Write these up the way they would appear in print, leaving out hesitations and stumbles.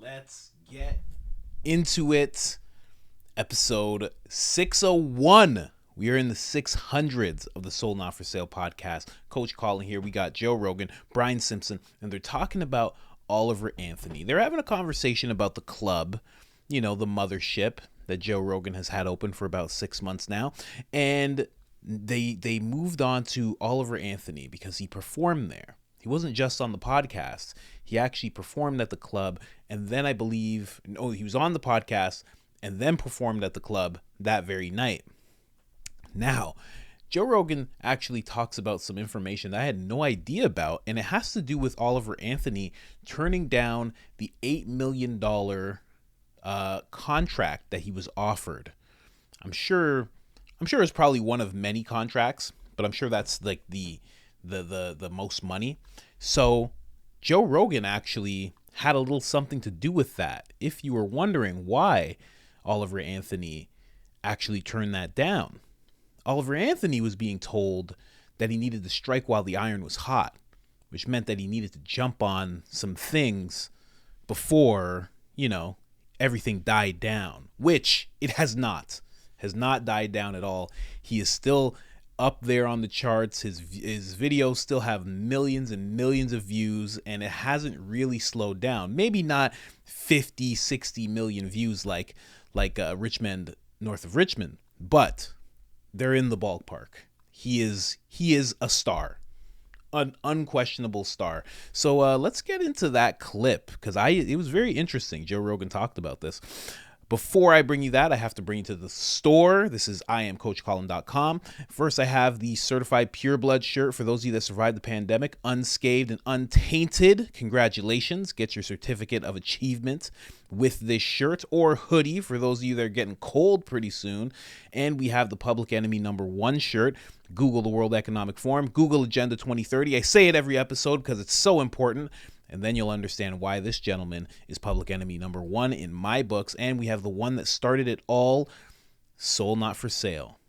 Let's get into it. Episode 601. We are in the 600s of the Soul Not For Sale podcast. Coach Colin here. We got Joe Rogan, Brian Simpson, and they're talking about Oliver Anthony. They're having a conversation about the club, you know, the mothership that Joe Rogan has had open for about 6 months now. And they moved on to Oliver Anthony because he performed there. He wasn't just on the podcast. He actually performed at the club. And then he was on the podcast and then performed at the club that very night. Now, Joe Rogan actually talks about some information that I had no idea about, and it has to do with Oliver Anthony turning down the $8 million contract that he was offered. I'm sure it's probably one of many contracts, but I'm sure that's like the most money. So Joe Rogan actually had a little something to do with that. If you were wondering why Oliver Anthony actually turned that down, Oliver Anthony was being told that he needed to strike while the iron was hot, which meant that he needed to jump on some things before, everything died down, which it has not died down at all. He is still up there on the charts. His videos still have millions and millions of views, and it hasn't really slowed down. Maybe not 50, 60 million views like Richmond, north of Richmond, but they're in the ballpark. He is a star, an unquestionable star. So let's get into that clip because it was very interesting. Joe Rogan talked about this. Before I bring you that, I have to bring you to the store. This is IamCoachColin.com. First, I have the certified pure blood shirt for those of you that survived the pandemic, unscathed and untainted. Congratulations. Get your certificate of achievement with this shirt, or hoodie for those of you that are getting cold pretty soon. And we have the Public Enemy #1 shirt. Google the World Economic Forum. Google Agenda 2030. I say it every episode because it's so important. And then you'll understand why this gentleman is Public Enemy #1 in my books. And we have the one that started it all, Soul Not For Sale.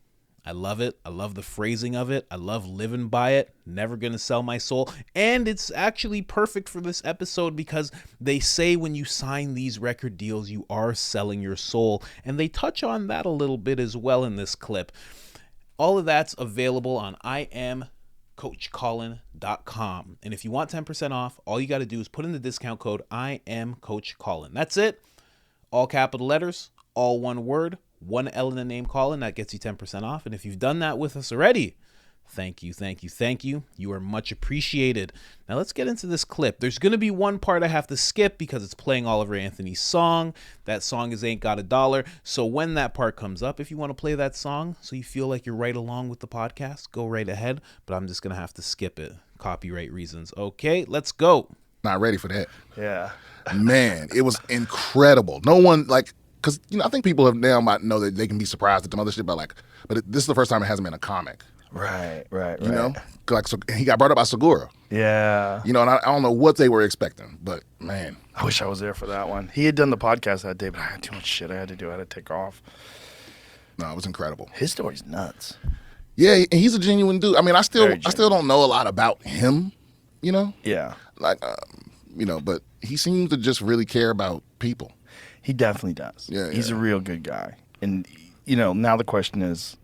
I love it. I love the phrasing of it. I love living by it. Never gonna sell my soul. And it's actually perfect for this episode because they say when you sign these record deals, you are selling your soul. And they touch on that a little bit as well in this clip. All of that's available on IamCoachColin.com. And if you want 10% off, all you got to do is put in the discount code IamCoachColin. That's it. All capital letters, all one word, one L in the name Colin. That gets you 10% off. And if you've done that with us already, thank you, thank you, thank you. You are much appreciated. Now let's get into this clip. There's going to be one part I have to skip because it's playing Oliver Anthony's song. That song is Ain't Got a Dollar. So when that part comes up, if you want to play that song so you feel like you're right along with the podcast, go right ahead. But I'm just going to have to skip it. Copyright reasons. Okay, let's go. Not ready for that. Yeah. Man, it was incredible. No one, because, I think people have now might know that they can be surprised at the other shit, but this is the first time it hasn't been a comic. Right. You know? So he got brought up by Segura. Yeah. And I don't know what they were expecting, but man. I wish I was there for that one. He had done the podcast that day, but I had too much shit I had to do. I had to take off. No, it was incredible. His story's nuts. Yeah, and he's a genuine dude. I mean, I still don't know a lot about him, Yeah. But he seems to just really care about people. He definitely does. Yeah, He's a real good guy. And, now the question is,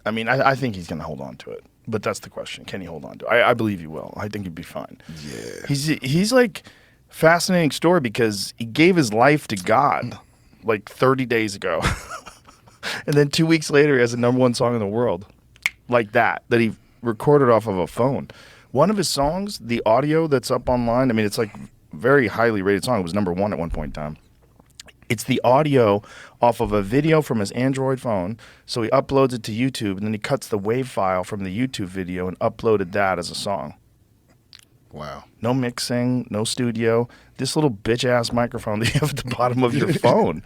I think he's going to hold on to it. But that's the question. Can he hold on to it? I believe he will. I think he'd be fine. Yeah. He's like fascinating story because he gave his life to God like 30 days ago. And then 2 weeks later, he has the #1 song in the world like that he recorded off of a phone. One of his songs, the audio that's up online, it's like very highly rated song. It was #1 at one point in time. It's the audio off of a video from his Android phone. So he uploads it to YouTube, and then he cuts the WAV file from the YouTube video and uploaded that as a song. Wow. No mixing, no studio. This little bitch-ass microphone that you have at the bottom of your phone.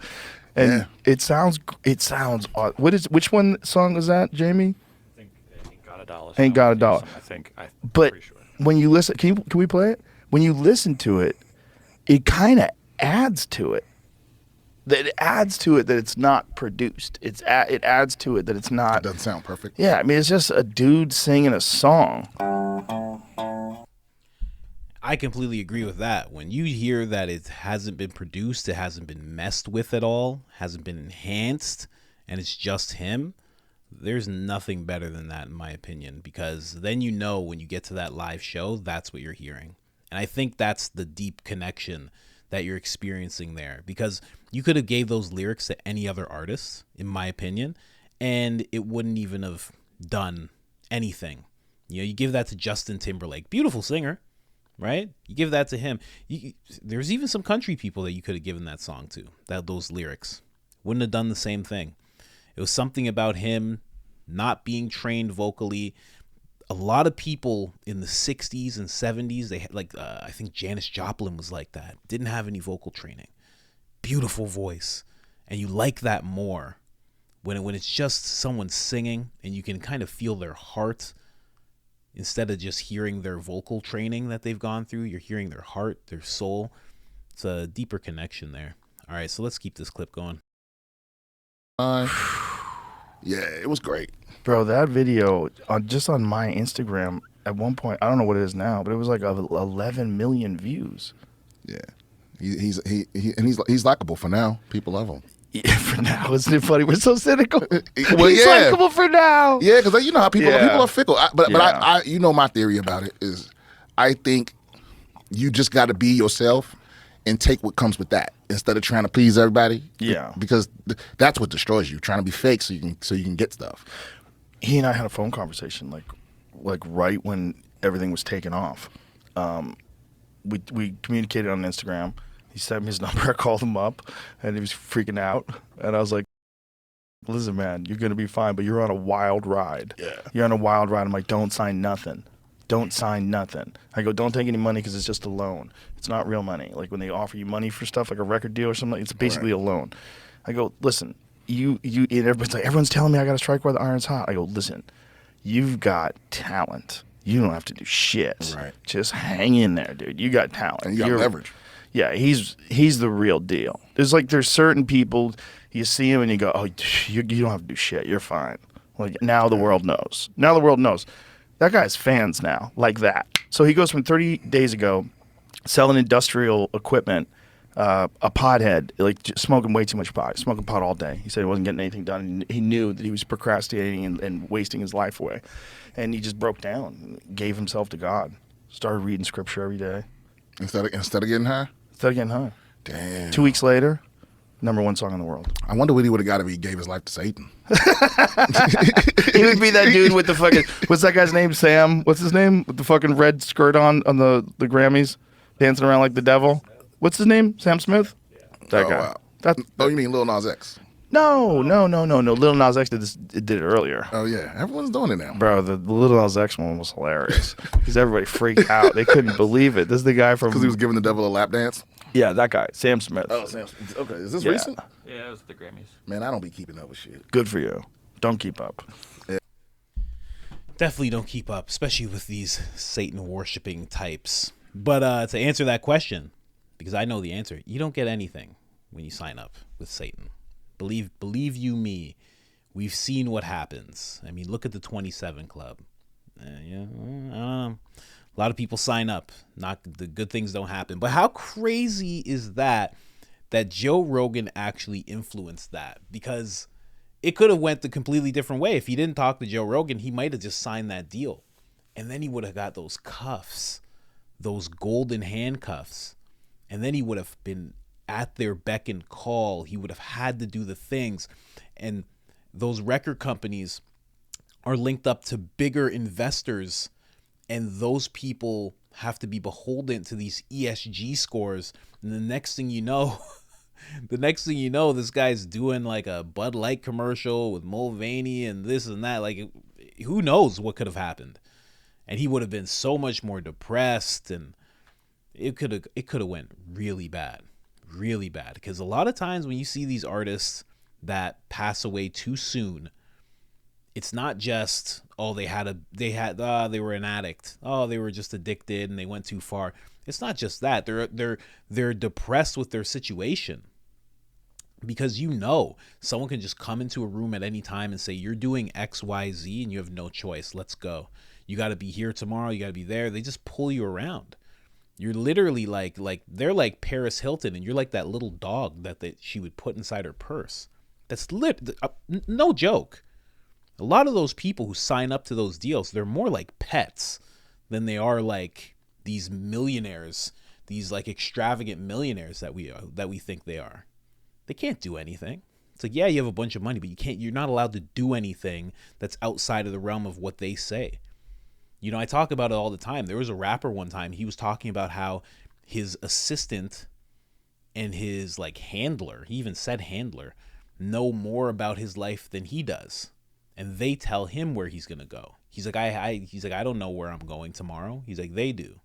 And it sounds odd. Which one song is that, Jamie? I think Ain't Got a Dollar. Ain't Got a Dollar. I'm but pretty sure. When you listen, can we play it? When you listen to it, it kind of adds to it. It adds to it that it's not produced. It adds to it that it's not. It doesn't sound perfect. Yeah, it's just a dude singing a song. I completely agree with that. When you hear that it hasn't been produced, it hasn't been messed with at all, hasn't been enhanced, and it's just him, there's nothing better than that in my opinion, because then you know when you get to that live show, that's what you're hearing. And I think that's the deep connection that you're experiencing there, because you could have gave those lyrics to any other artist, in my opinion, and it wouldn't even have done anything. You know, you give that to Justin Timberlake, beautiful singer, right? You give that to him. There's even some country people that you could have given that song to, that those lyrics wouldn't have done the same thing. It was something about him not being trained vocally. A lot of people in the 60s and 70s, they had I think Janis Joplin was like that. Didn't have any vocal training. Beautiful voice. And you like that more when it's just someone singing and you can kind of feel their heart instead of just hearing their vocal training that they've gone through. You're hearing their heart, their soul. It's a deeper connection there. All right, so let's keep this clip going. Yeah, it was great. Bro, that video just on my Instagram at one point, I don't know what it is now, but it was like 11 million views. Yeah, he's likable for now. People love him. Yeah, for now, isn't it funny? We're so cynical. Well, He's yeah. likable for now. Yeah, because you know how people are fickle. But Yeah. I you know my theory about it is, I think you just got to be yourself and take what comes with that instead of trying to please everybody. Yeah. Because that's what destroys you, trying to be fake so you can get stuff. He and I had a phone conversation like right when everything was taken off. We communicated on Instagram. He sent me his number. I called him up, and he was freaking out. And I was like, "Listen, man, you're gonna be fine, but you're on a wild ride. Yeah. You're on a wild ride." I'm like, "Don't sign nothing. Don't sign nothing." I go, "Don't take any money because it's just a loan. It's not real money. Like when they offer you money for stuff like a record deal or something, it's basically a loan." I go, "Listen, you." And everybody's like, "Everyone's telling me I got to strike while the iron's hot." I go, "Listen, you've got talent. You don't have to do shit. Right. Just hang in there, dude. You got talent. And you got leverage. Yeah, he's the real deal. There's certain people you see him and you go, oh, you don't have to do shit. You're fine. Like now the world knows. Now the world knows. That guy's fans now like that. So he goes from 30 days ago selling industrial equipment, a pothead, like just smoking way too much pot, smoking pot all day. He said he wasn't getting anything done. He knew that he was procrastinating and wasting his life away. And he just broke down, gave himself to God, started reading scripture every day. Instead of getting high? Instead of getting high. Damn. 2 weeks later, #1 song in the world. I wonder what he would have got if he gave his life to Satan. He would be that dude with the fucking, what's that guy's name? Sam? What's his name? With the fucking red skirt on the Grammys, dancing around like the devil. What's his name? Sam Smith? That guy. Wow. That, Oh, you mean Lil Nas X? no. Lil Nas X did it earlier. Oh, yeah. Everyone's doing it now. Bro, the Lil Nas X one was hilarious. Because everybody freaked out. They couldn't believe it. This is the guy from... Because he was giving the devil a lap dance? Yeah, that guy. Sam Smith. Oh, Sam. Okay, is this Yeah. recent? Yeah, it was the Grammys. Man, I don't be keeping up with shit. Good for you. Don't keep up. Definitely don't keep up, especially with these Satan worshiping types. But to answer that question, because I know the answer, you don't get anything when you sign up with Satan. Believe you me, we've seen what happens. I mean, look at the 27 Club. Yeah, I don't know. A lot of people sign up. Not the good things don't happen. But how crazy is that Joe Rogan actually influenced that? Because it could have went the completely different way. If he didn't talk to Joe Rogan, he might have just signed that deal. And then he would have got those cuffs, those golden handcuffs. And then he would have been at their beck and call. He would have had to do the things. And those record companies are linked up to bigger investors, and those people have to be beholden to these ESG scores. And the next thing you know, this guy's doing like a Bud Light commercial with Mulvaney and this and that. Like, who knows what could have happened? And he would have been so much more depressed, and it could have went really bad. Because a lot of times when you see these artists that pass away too soon, it's not just, oh, they were an addict. Oh, they were just addicted and they went too far. It's not just that. They're depressed with their situation, because someone can just come into a room at any time and say, you're doing X, Y, Z, and you have no choice. Let's go. You got to be here tomorrow. You got to be there. They just pull you around. You're literally like they're like Paris Hilton, and you're like that little dog that she would put inside her purse. That's no joke. A lot of those people who sign up to those deals, they're more like pets than they are like these millionaires, these like extravagant millionaires that we think they are. They can't do anything. It's like, yeah, you have a bunch of money, but you're not allowed to do anything that's outside of the realm of what they say. You know, I talk about it all the time. There was a rapper one time, he was talking about how his assistant and his like handler, he even said handler, know more about his life than he does. And they tell him where he's going to go. He's like, I don't know where I'm going tomorrow. He's like, they do.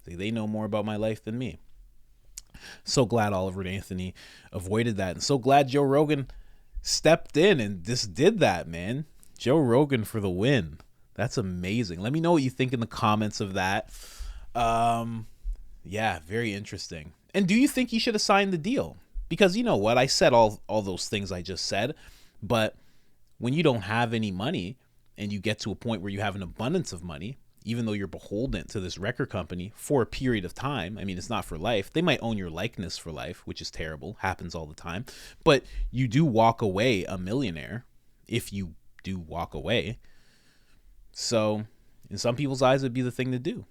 They know more about my life than me. So glad Oliver and Anthony avoided that. And so glad Joe Rogan stepped in and just did that, man. Joe Rogan for the win. That's amazing. Let me know what you think in the comments of that. Yeah, very interesting. And do you think he should have signed the deal? Because you know what? I said all those things I just said. But when you don't have any money and you get to a point where you have an abundance of money, even though you're beholden to this record company for a period of time, I mean, it's not for life. They might own your likeness for life, which is terrible. Happens all the time. But you do walk away a millionaire if you do walk away. So in some people's eyes, it'd be the thing to do.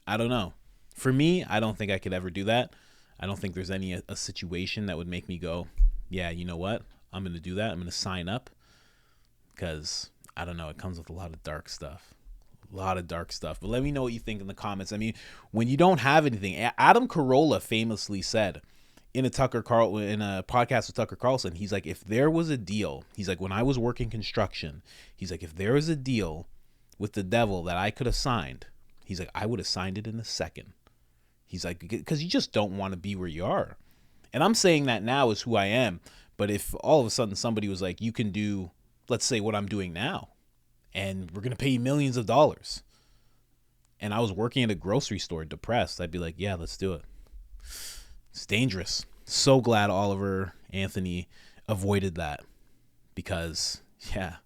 I don't know. For me, I don't think I could ever do that. I don't think there's a situation that would make me go, yeah, you know what? I'm going to do that. I'm going to sign up because I don't know. It comes with a lot of dark stuff. But let me know what you think in the comments. I mean, when you don't have anything, Adam Carolla famously said in a podcast with Tucker Carlson, he's like, if there was a deal, he's like, when I was working construction, he's like, if there was a deal with the devil that I could have signed, he's like, I would have signed it in a second. He's like, because you just don't want to be where you are. And I'm saying that now is who I am. But if all of a sudden somebody was like, you can do, let's say what I'm doing now, and we're going to pay you millions of dollars, and I was working at a grocery store depressed, I'd be like, yeah, let's do it. It's dangerous. So glad Oliver Anthony avoided that because, yeah,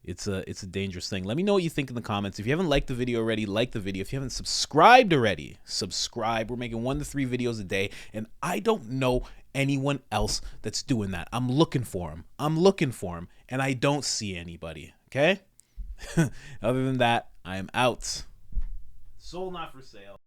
it's a dangerous thing. Let me know what you think in the comments. If you haven't liked the video already, like the video. If you haven't subscribed already, subscribe. We're making 1 to 3 videos a day, and I don't know anyone else that's doing that. I'm looking for them, and I don't see anybody, okay? Other than that, I am out. Sold, not for sale.